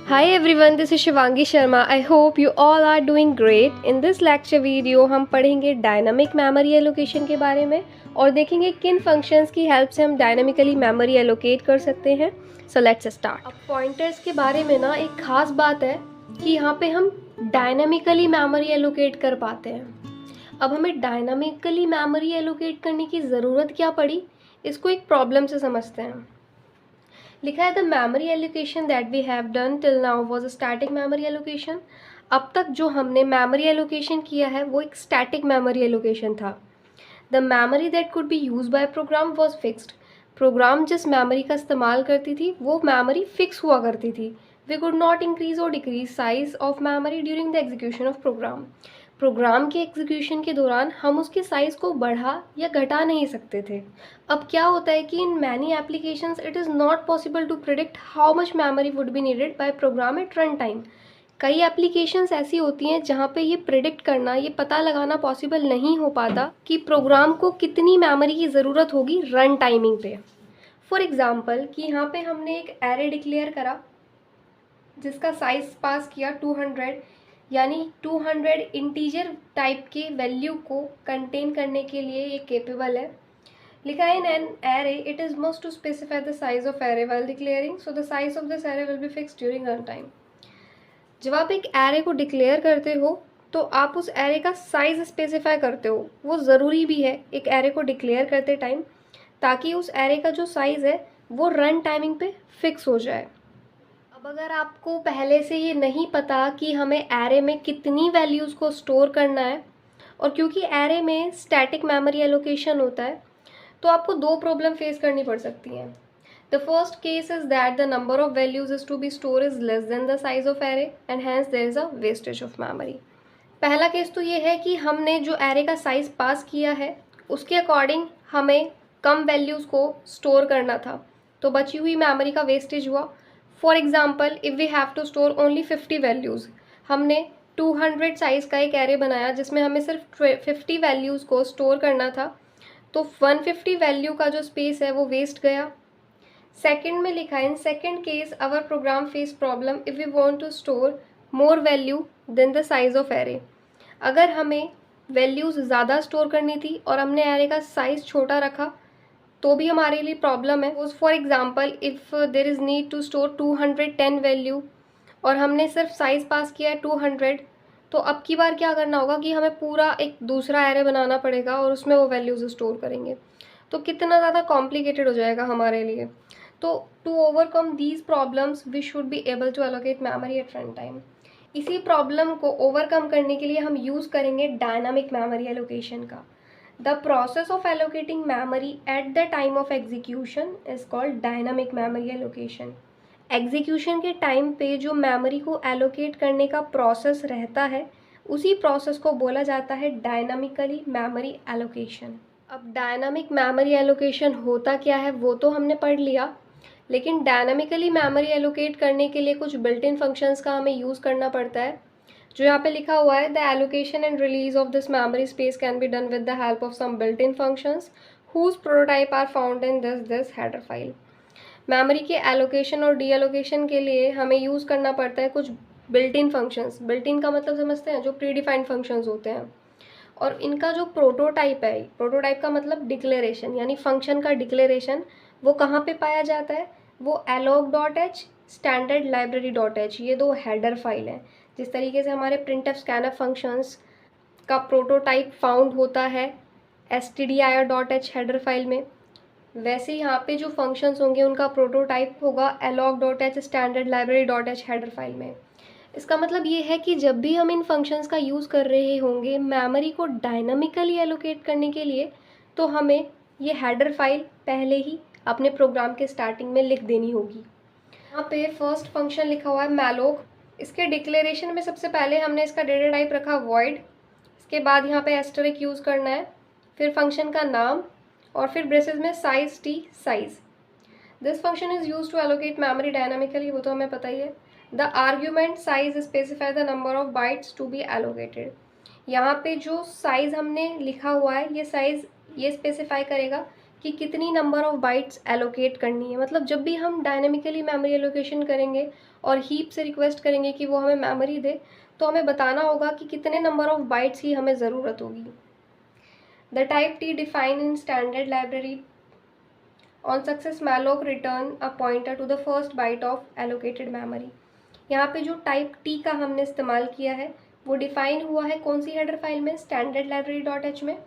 Hi everyone, this is Shivangi Sharma. I hope you all are doing great. In this lecture video हम पढ़ेंगे dynamic memory allocation के बारे में और देखेंगे किन फंक्शंस की हेल्प से हम डायनामिकली मेमोरी एलोकेट कर सकते हैं. So let's start. अब पॉइंटर्स के बारे में ना एक खास बात है कि यहाँ पे हम डायनामिकली मेमोरी एलोकेट कर पाते हैं. अब हमें डायनामिकली मेमोरी एलोकेट करने की ज़रूरत क्या पड़ी, इसको एक प्रॉब्लम से समझते हैं. लिखा है the memory allocation that we have done till now was a static memory allocation. अब तक जो हमने मेमोरी एलोकेशन किया है वो एक स्टैटिक मेमोरी एलोकेशन था. The memory that could be use by program was fixed. Program जिस मेमोरी का इस्तेमाल करती थी वो मेमोरी फिक्स हुआ करती थी. वी कुड नॉट इंक्रीज और decrease size of memory during the execution of program. Program के एग्जीक्यूशन के दौरान हम उसके साइज़ को बढ़ा या घटा नहीं सकते थे. अब क्या होता है कि in many applications it is not possible to predict how much memory would be needed by program at run time. कई एप्लीकेशंस ऐसी होती हैं जहाँ पे ये प्रिडिक्ट करना, ये पता लगाना पॉसिबल नहीं हो पाता कि प्रोग्राम को कितनी मेमोरी की ज़रूरत होगी रन टाइमिंग पे. फॉर एग्ज़ाम्पल कि यहाँ पे हमने एक एरे डिक्लेयर करा जिसका साइज़ पास किया 200, यानी 200 इंटीजर टाइप के वैल्यू को कंटेन करने के लिए ये केपेबल है. लिखा है in an array it is must to specify the size of array while declaring, so the size of this array will be fixed during run time. जब आप एक एरे को डिक्लेयर करते हो तो आप उस एरे का साइज स्पेसिफाई करते हो. वो ज़रूरी भी है एक एरे को डिक्लेयर करते टाइम, ताकि उस एरे का जो साइज़ है वो रन टाइमिंग पे फिक्स हो जाए. अब अगर आपको पहले से ये नहीं पता कि हमें एरे में कितनी वैल्यूज़ को स्टोर करना है, और क्योंकि एरे में स्टैटिक मेमोरी एलोकेशन होता है, तो आपको दो प्रॉब्लम फेस करनी पड़ सकती हैं. The first case is that the number of values is to be store is less than the size of array and hence there is a wastage of memory. पहला केस तो ये है कि हमने जो एरे का साइज़ पास किया है उसके अकॉर्डिंग हमें कम वैल्यूज़ को स्टोर करना था, तो बची हुई मेमोरी का वेस्टेज हुआ. For example if we have to store only 50 values, हमने 200 साइज़ का एक एरे बनाया जिसमें हमें सिर्फ 50 वैल्यूज़ को स्टोर करना था, तो 150 वैल्यू का जो स्पेस है वो वेस्ट गया. सेकंड में लिखा है in second case our program face problem if we want to store more value than the size of array. अगर हमें वैल्यूज़ ज़्यादा स्टोर करनी थी और हमने एरे का साइज़ छोटा रखा तो भी हमारे लिए प्रॉब्लम है. For example if there is need to store 210 value और हमने सिर्फ साइज़ पास किया है 200, तो अब की बार क्या करना होगा कि हमें पूरा एक दूसरा एरे बनाना पड़ेगा और उसमें वो वैल्यूज़ स्टोर करेंगे, तो कितना ज़्यादा कॉम्प्लिकेटेड हो जाएगा हमारे लिए. तो to overcome these problems we should be able to allocate memory at run time. इसी प्रॉब्लम को ओवरकम करने के लिए हम यूज़ करेंगे डायनामिक मेमोरी एलोकेशन का. The process of allocating memory at the time of execution is called dynamic memory allocation. Execution के time पे जो मेमोरी को एलोकेट करने का प्रोसेस रहता है उसी प्रोसेस को बोला जाता है डायनामिकली मेमोरी एलोकेशन. अब डायनामिक मेमोरी एलोकेशन होता क्या है वो तो हमने पढ़ लिया, लेकिन डायनामिकली मेमोरी एलोकेट करने के लिए कुछ बिल्ट इन फंक्शंस का हमें यूज़ करना पड़ता है, जो यहाँ पे लिखा हुआ है the allocation and release of this memory space can be done with the help of some built in functions whose prototype are found in this header file. Memory के एलोकेशन और डी एलोकेशन के लिए हमें use करना पड़ता है कुछ built in functions. Built in का मतलब समझते हैं, जो प्री डिफाइंड फंक्शंस होते हैं. और इनका जो प्रोटोटाइप है, प्रोटोटाइप का मतलब डिक्लेरेशन, यानी फंक्शन का डिक्लेरेशन, वो कहाँ पे पाया जाता है, वो alloc.h स्टैंडर्ड library.h, ये दो हेडर फाइल हैं. जिस तरीके से हमारे printf scanf फंक्शंस का प्रोटोटाइप फाउंड होता है stdir.h हेडर फाइल में, वैसे यहाँ पे जो फंक्शंस होंगे उनका प्रोटोटाइप होगा alloc.h standard library.h header file में. इसका मतलब ये है कि जब भी हम इन फंक्शंस का यूज़ कर रहे होंगे मेमोरी को डायनामिकली एलोकेट करने के लिए, तो हमें ये हेडर फाइल पहले ही अपने प्रोग्राम के स्टार्टिंग में लिख देनी होगी. यहाँ पे फर्स्ट फंक्शन लिखा हुआ है मैलोक. इसके डिक्लेरेशन में सबसे पहले हमने इसका डेटा टाइप रखा वॉइड, इसके बाद यहाँ पे एस्टरिक यूज़ करना है, फिर फंक्शन का नाम और फिर ब्रेसेस में size t size. This function is use to allocate memory dynamically, वो तो हमें पता ही है. The argument size specify the number of bytes to be allocated. यहाँ पे जो साइज़ हमने लिखा हुआ है ये साइज़ ये स्पेसिफाई करेगा कि कितनी नंबर ऑफ बाइट्स एलोकेट करनी है. मतलब जब भी हम डायनामिकली मेमोरी एलोकेशन करेंगे और हीप से रिक्वेस्ट करेंगे कि वो हमें मेमोरी दे, तो हमें बताना होगा कि कितने नंबर ऑफ बाइट्स की हमें ज़रूरत होगी। The type t define in standard library on success malloc return a pointer to the first byte of allocated memory. यहाँ पे जो टाइप टी का हमने इस्तेमाल किया है वो डिफाइन हुआ है कौन सी हेडर फाइल में, स्टैंडर्ड लाइब्रेरी डॉट एच में।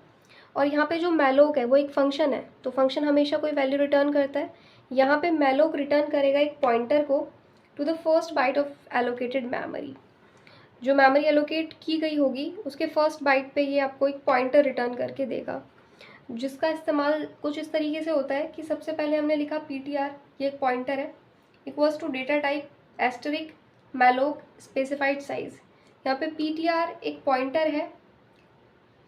और यहाँ पे जो मैलोक है वो एक फंक्शन है, तो फंक्शन हमेशा कोई वैल्यू रिटर्न करता है। यहाँ पे मैलोक रिटर्न करेगा एक पॉइंटर को to the first byte of allocated memory. जो मेमोरी एलोकेट की गई होगी उसके फर्स्ट बाइट पे ये आपको एक पॉइंटर रिटर्न करके देगा, जिसका इस्तेमाल कुछ इस तरीके से होता है कि सबसे पहले हमने लिखा PTR, ये एक पॉइंटर है, equals to data type asterisk malloc specified size. यहाँ पे PTR एक पॉइंटर है,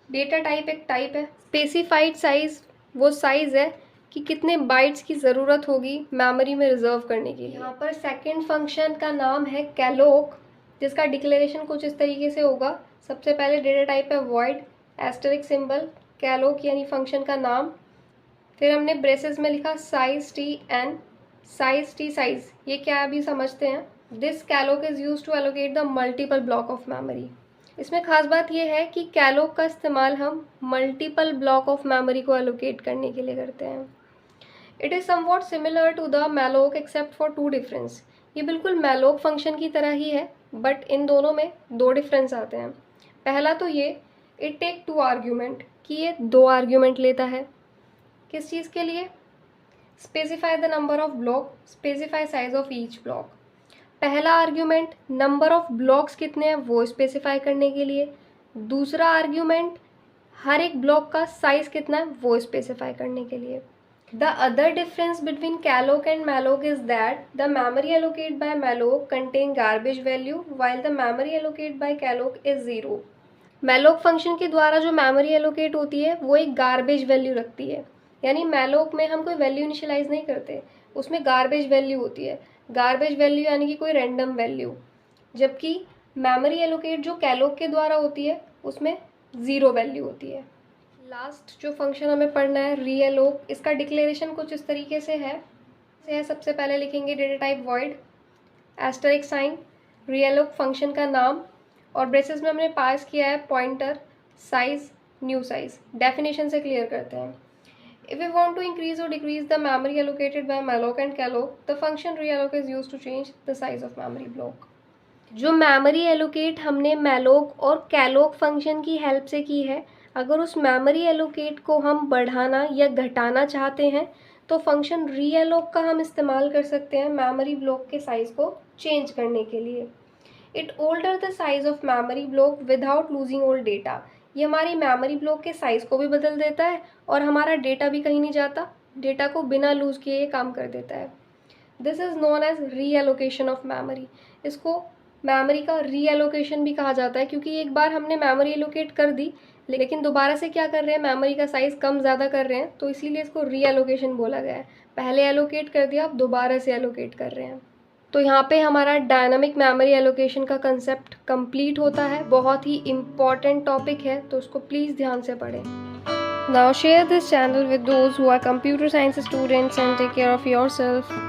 डेटा टाइप एक टाइप है, स्पेसिफाइड साइज वो साइज़ है कि कितने बाइट्स की ज़रूरत होगी मेमोरी में रिजर्व करने के लिए। यहाँ पर सेकंड फंक्शन का नाम है कैलोक, जिसका डिक्लेरेशन कुछ इस तरीके से होगा। सबसे पहले डेटा टाइप है वॉइड एस्टरिक सिंबल कैलोक यानी फंक्शन का नाम, फिर हमने ब्रेसेस में लिखा size t n, size t size, ये क्या है अभी समझते हैं। This calloc is use to allocate the multiple block of memory. इसमें खास बात यह है कि कैलोक का इस्तेमाल हम मल्टीपल ब्लॉक ऑफ मेमोरी को एलोकेट करने के लिए करते हैं। It is somewhat similar to the malloc except for two difference. ये बिल्कुल मैलोक फंक्शन की तरह ही है, बट इन दोनों में दो डिफरेंस आते हैं। पहला तो ये इट टेक टू आर्ग्यूमेंट, कि ये दो आर्ग्यूमेंट लेता है। किस चीज़ के लिए? Specify the number of block, specify size of each block. पहला आर्ग्यूमेंट नंबर ऑफ ब्लॉक्स कितने हैं वो स्पेसिफाई करने के लिए, दूसरा आर्ग्यूमेंट हर एक ब्लॉक का साइज कितना है वो स्पेसिफाई करने के लिए। The other difference between calloc and malloc is that the memory allocate by malloc contain garbage value while the memory allocate by calloc is 0। Malloc function के द्वारा जो मेमोरी एलोकेट होती है वो एक गार्बेज वैल्यू रखती है, यानी मैलोक में हम कोई वैल्यू इनिशियलाइज नहीं करते, उसमें गार्बेज वैल्यू होती है। गार्बेज वैल्यू यानी कि कोई रैंडम वैल्यू, जबकि मेमोरी एलोकेट जो कैलोक के द्वारा होती है उसमें 0 वैल्यू होती है। लास्ट जो फंक्शन हमें पढ़ना है रीएलोक, इसका डिक्लेरेशन कुछ इस तरीके से है। सबसे पहले लिखेंगे data type void asterisk sign realloc function का नाम, और ब्रेसेस में हमने पास किया है pointer size new size. Definition से क्लियर करते हैं। If we want to increase or decrease the memory allocated by malloc and calloc, the function realloc is used to change the size of memory block. जो memory allocate हमने malloc और कैलोक function की help से की है, अगर उस memory allocate को हम बढ़ाना या घटाना चाहते हैं तो फंक्शन रीएलोक का हम इस्तेमाल कर सकते हैं मेमोरी ब्लॉक के साइज़ को चेंज करने के लिए। It alter the size of memory block without losing all data. ये हमारी मेमोरी ब्लॉक के साइज़ को भी बदल देता है और हमारा डेटा भी कहीं नहीं जाता, डेटा को बिना लूज किए ये काम कर देता है। This is known as reallocation of memory. इसको मेमोरी का रीएलोकेशन भी कहा जाता है, क्योंकि एक बार हमने मेमोरी एलोकेट कर दी लेकिन दोबारा से क्या कर रहे हैं, मेमोरी का साइज़ कम ज़्यादा कर रहे हैं, तो इसीलिए इसको रीएलोकेशन बोला गया है। पहले एलोकेट कर दिया, अब दोबारा से एलोकेट कर रहे हैं। तो यहाँ पे हमारा डायनामिक मेमोरी एलोकेशन का कंसेप्ट कंप्लीट होता है। बहुत ही इम्पॉर्टेंट टॉपिक है, तो उसको प्लीज़ ध्यान से पढ़ें। Now share this channel with those who are computer science students and take care of yourself.